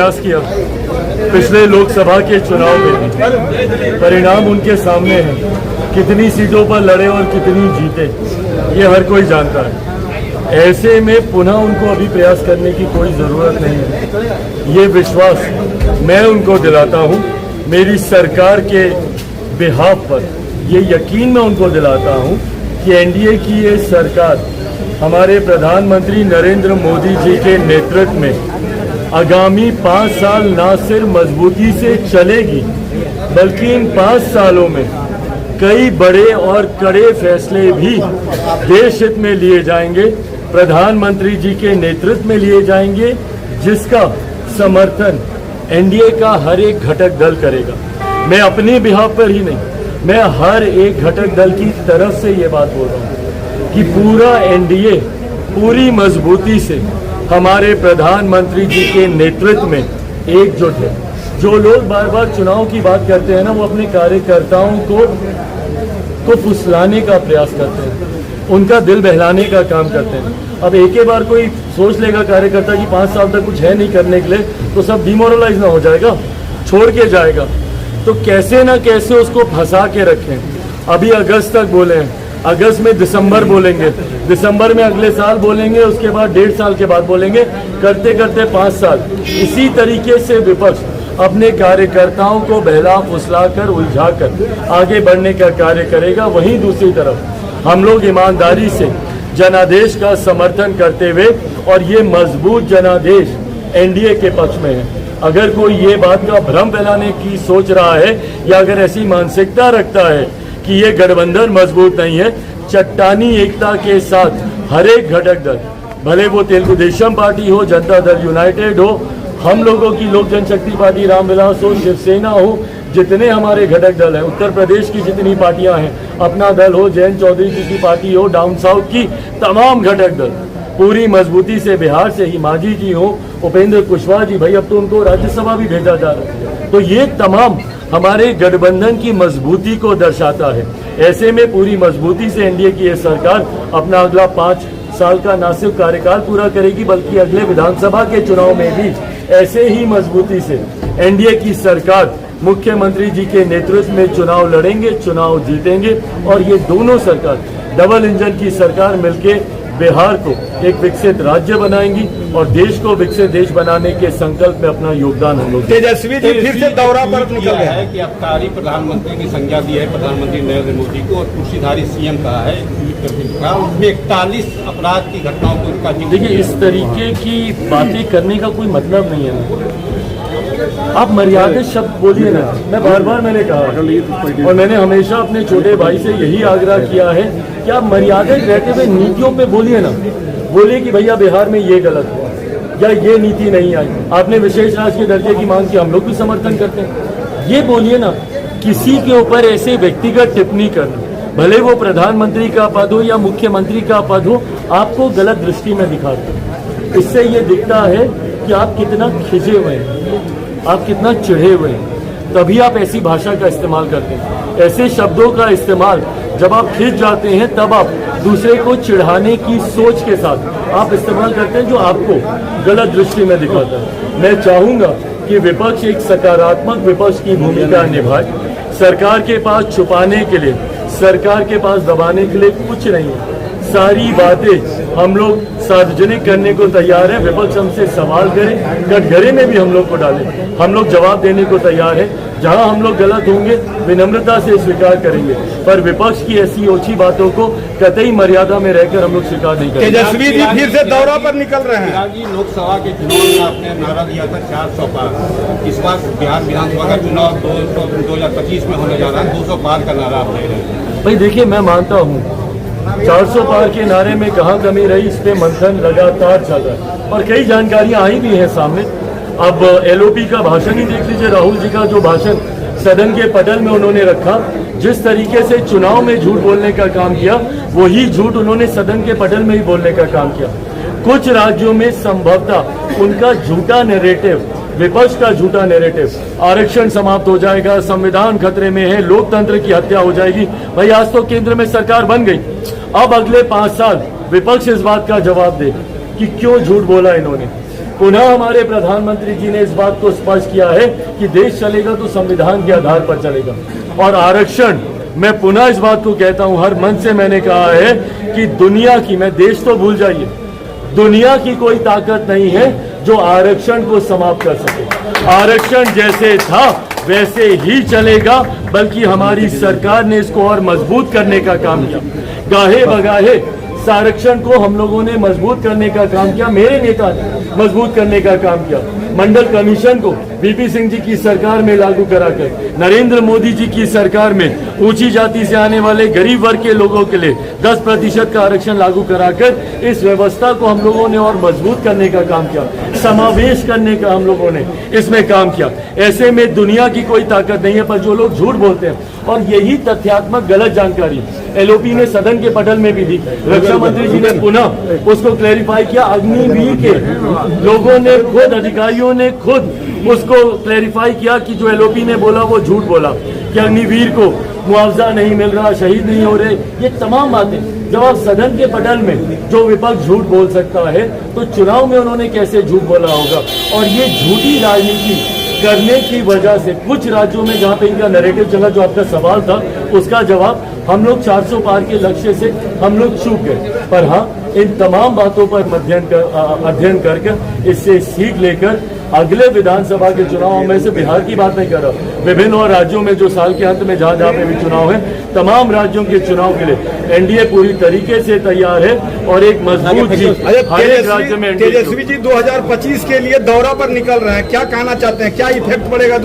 प्रयास किया पिछले लोकसभा के चुनाव में। परिणाम उनके सामने है, कितनी सीटों पर लड़े और कितनी जीते ये हर कोई जानता है। ऐसे में पुनः उनको अभी प्रयास करने की कोई ज़रूरत नहीं है। ये विश्वास मैं उनको दिलाता हूँ, मेरी सरकार के बिहाफ पर ये यकीन मैं उनको दिलाता हूँ कि एनडीए की ये सरकार हमारे प्रधानमंत्री नरेंद्र मोदी जी के नेतृत्व में आगामी 5 साल न सिर्फ मजबूती से चलेगी, बल्कि इन 5 सालों में कई बड़े और कड़े फैसले भी देश हित में लिए जाएंगे, प्रधानमंत्री जी के नेतृत्व में लिए जाएंगे, जिसका समर्थन एनडीए का हर एक घटक दल करेगा। मैं अपने बिहाफ पर ही नहीं, मैं हर एक घटक दल की तरफ से ये बात बोल रहा हूँ कि पूरा एनडीए पूरी मजबूती से हमारे प्रधानमंत्री जी के नेतृत्व में एकजुट है। जो लोग बार बार चुनाव की बात करते हैं ना, वो अपने कार्यकर्ताओं को फुसलाने का प्रयास करते हैं, उनका दिल बहलाने का काम करते हैं। अब एक ही बार कोई सोच लेगा कार्यकर्ता कि 5 साल तक कुछ है नहीं करने के लिए, तो सब डिमोरलाइज ना हो जाएगा, छोड़ के जाएगा। तो कैसे ना कैसे उसको फंसा के रखें। अभी अगस्त तक बोले हैं, अगस्त में दिसंबर बोलेंगे, दिसंबर में अगले साल बोलेंगे, उसके बाद 1.5 साल के बाद बोलेंगे, करते करते 5 साल। इसी तरीके से विपक्ष अपने कार्यकर्ताओं को बहला फुसला कर उलझा कर आगे बढ़ने का कार्य करेगा। वहीं दूसरी तरफ हम लोग ईमानदारी से जनादेश का समर्थन करते हुए, और ये मजबूत जनादेश एनडीए के पक्ष में है। अगर कोई ये बात का भ्रम फैलाने की सोच रहा है या अगर ऐसी मानसिकता रखता है कि ये गठबंधन मजबूत नहीं है, चट्टानी एकता के साथ हर एक घटक दल, भले वो तेलुगु देशम पार्टी हो, जनता दल यूनाइटेड हो, हम लोगों की लोक जनशक्ति पार्टी रामविलास हो, शिवसेना हो, जितने हमारे घटक दल हैं, उत्तर प्रदेश की जितनी पार्टियां हैं, अपना दल हो, जयंत चौधरी जी की पार्टी हो, डाउन साउथ की तमाम घटक दल पूरी मजबूती से, बिहार से ही मांझी जी हो, उपेंद्र कुशवाहा जी, भाई अब तो उनको राज्यसभा भी भेजा जा रहा है। तो ये तमाम हमारे गठबंधन की मजबूती को दर्शाता है। ऐसे में पूरी मजबूती से एनडीए की ये सरकार अपना अगला 5 साल का न सिर्फ कार्यकाल पूरा करेगी, बल्कि अगले विधानसभा के चुनाव में भी ऐसे ही मजबूती से एनडीए की सरकार मुख्यमंत्री जी के नेतृत्व में चुनाव लड़ेंगे, चुनाव जीतेंगे, और ये दोनों सरकार डबल इंजन की सरकार मिलके बिहार को एक विकसित राज्य बनाएंगी और देश को विकसित देश बनाने के संकल्प में अपना योगदान हम लोग। तेजस्वी जी फिर से दौरा पर निकल गए हैं कि अबकारी प्रधानमंत्री की संज्ञा दी है प्रधानमंत्री नरेंद्र मोदी को, और कुर्सीधारी सीएम कहा है उसमें 41 अपराध की घटनाओं को उनका। देखिए, इस तरीके की बातें करने का कोई मतलब नहीं है ना। आप मर्यादित शब्द बोलिए ना। मैं बार बार मैंने कहा, और मैंने हमेशा अपने छोटे भाई से यही आग्रह किया है कि आप मर्यादित रहते हुए नीतियों पे बोलिए ना। बोलिए कि भैया बिहार में ये गलत हुआ या ये नीति नहीं आई, आपने विशेष राजकीय दर्जे की मांग की, हम लोग भी समर्थन करते हैं, ये बोलिए ना। किसी के ऊपर ऐसे व्यक्तिगत टिप्पणी करना, भले वो प्रधानमंत्री का पद हो या मुख्यमंत्री का पद हो, आपको गलत दृष्टि में दिखाते हैं। इससे ये दिखता है कि आप कितना खिजे हुए हैं, आप कितना चिढ़े हुए हैं, तभी आप ऐसी भाषा का इस्तेमाल करते हैं। ऐसे शब्दों का इस्तेमाल जब आप खिंच जाते हैं, तब आप दूसरे को चिढ़ाने की सोच के साथ आप इस्तेमाल करते हैं, जो आपको गलत दृष्टि में दिखाता है। मैं चाहूंगा कि विपक्ष एक सकारात्मक विपक्ष की भूमिका निभाए। सरकार के पास छुपाने के लिए, सरकार के पास दबाने के लिए कुछ नहीं है। सारी बातें हम लोग सार्वजनिक करने को तैयार है। विपक्ष हमसे सवाल करे, कटघरे में भी हम लोग को डाले, हम लोग जवाब देने को तैयार है। जहां हम लोग गलत होंगे विनम्रता से स्वीकार करेंगे, पर विपक्ष की ऐसी ओछी बातों को कतई मर्यादा में रहकर हम लोग स्वीकार नहीं करेंगे। तेजस्वी जी फिर से दौरा पर निकल रहे हैं। लोकसभा के चुनाव में आपने नारा दिया था 400 पार, इस बार बिहार विधानसभा का चुनाव 2025 में होने जा रहा है, 200 पार का नारा आप ले रहे हैं। भाई देखिए, मैं मानता हूँ 400 पार के नारे में कहाँ कमी रही, इस पे मंथन लगातार चल रहा है और कई जानकारियां आई भी हैं सामने। अब एलओपी का भाषण ही देख लीजिए, राहुल जी का जो भाषण सदन के पटल में उन्होंने रखा, जिस तरीके से चुनाव में झूठ बोलने का काम किया, वही झूठ उन्होंने सदन के पटल में ही बोलने का काम किया। कुछ राज्यों में संभवतः उनका झूठा नैरेटिव, विपक्ष का झूठा नैरेटिव, आरक्षण समाप्त हो जाएगा, संविधान खतरे में है, लोकतंत्र की हत्या हो जाएगी। भाई आज तो केंद्र में सरकार बन गई, अब अगले 5 साल विपक्ष इस बात का जवाब दे कि क्यों झूठ बोला इन्होंने। पुनः हमारे प्रधानमंत्री जी ने इस बात को स्पष्ट किया है कि देश चलेगा तो संविधान के आधार पर चलेगा। और आरक्षण, मैं पुनः इस बात को कहता हूं, हर मंच से मैंने कहा है कि दुनिया की, मैं देश तो भूल जाइए, दुनिया की कोई ताकत नहीं है जो आरक्षण को समाप्त कर सके। आरक्षण जैसे था वैसे ही चलेगा, बल्कि हमारी सरकार ने इसको और मजबूत करने का काम किया। गाहे बगाहे इस आरक्षण को हम लोगों ने मजबूत करने का काम किया, मेरे नेता ने मजबूत करने का काम किया। मंडल कमीशन को वीपी सिंह जी की सरकार में लागू कराकर, नरेंद्र मोदी जी की सरकार में ऊंची जाति से आने वाले गरीब वर्ग के लोगों के लिए 10% का आरक्षण लागू कराकर इस व्यवस्था को हम लोगों ने और मजबूत करने का काम किया, समावेश करने का हम लोगों ने इसमें काम किया। ऐसे में दुनिया की कोई ताकत नहीं है, पर जो लोग झूठ बोलते हैं और यही तथ्यात्मक गलत जानकारी एलओपी ने सदन के पटल में भी दी। रक्षा मंत्री जी ने पुनः उसको क्लैरिफाई किया। अग्निवीर के लोगों ने खुद, अधिकारियों ने खुद उसको क्लैरिफाई किया कि जो एलओपी ने बोला वो झूठ बोला, कि अग्निवीर को मुआवजा नहीं मिल रहा, शहीद नहीं हो रहे। ये तमाम बातें जब आप सदन के पटल में जो विपक्ष झूठ बोल सकता है, तो चुनाव में उन्होंने कैसे झूठ बोला होगा। और ये झूठी राजनीति करने की वजह से कुछ राज्यों में जहां पे इनका नैरेटिव चला, जो आपका सवाल था उसका जवाब, हम लोग 400 पार के लक्ष्य से हम लोग चूक गए। पर हाँ, इन तमाम बातों पर अध्ययन कर इससे सीख लेकर अगले विधानसभा के चुनाव में से बिहार की बात नहीं कर रहा, विभिन्न और राज्यों में जो साल के अंत में जहां जहां पे भी चुनाव है, तमाम राज्यों के चुनाव के लिए एनडीए पूरी तरीके से तैयार है। और एक मजबूत जीत हर एक राज्य में। तेजस्वी जी 2025 के लिए दौरा पर निकल रहे हैं, क्या कहना चाहते हैं, क्या इफेक्ट पड़ेगा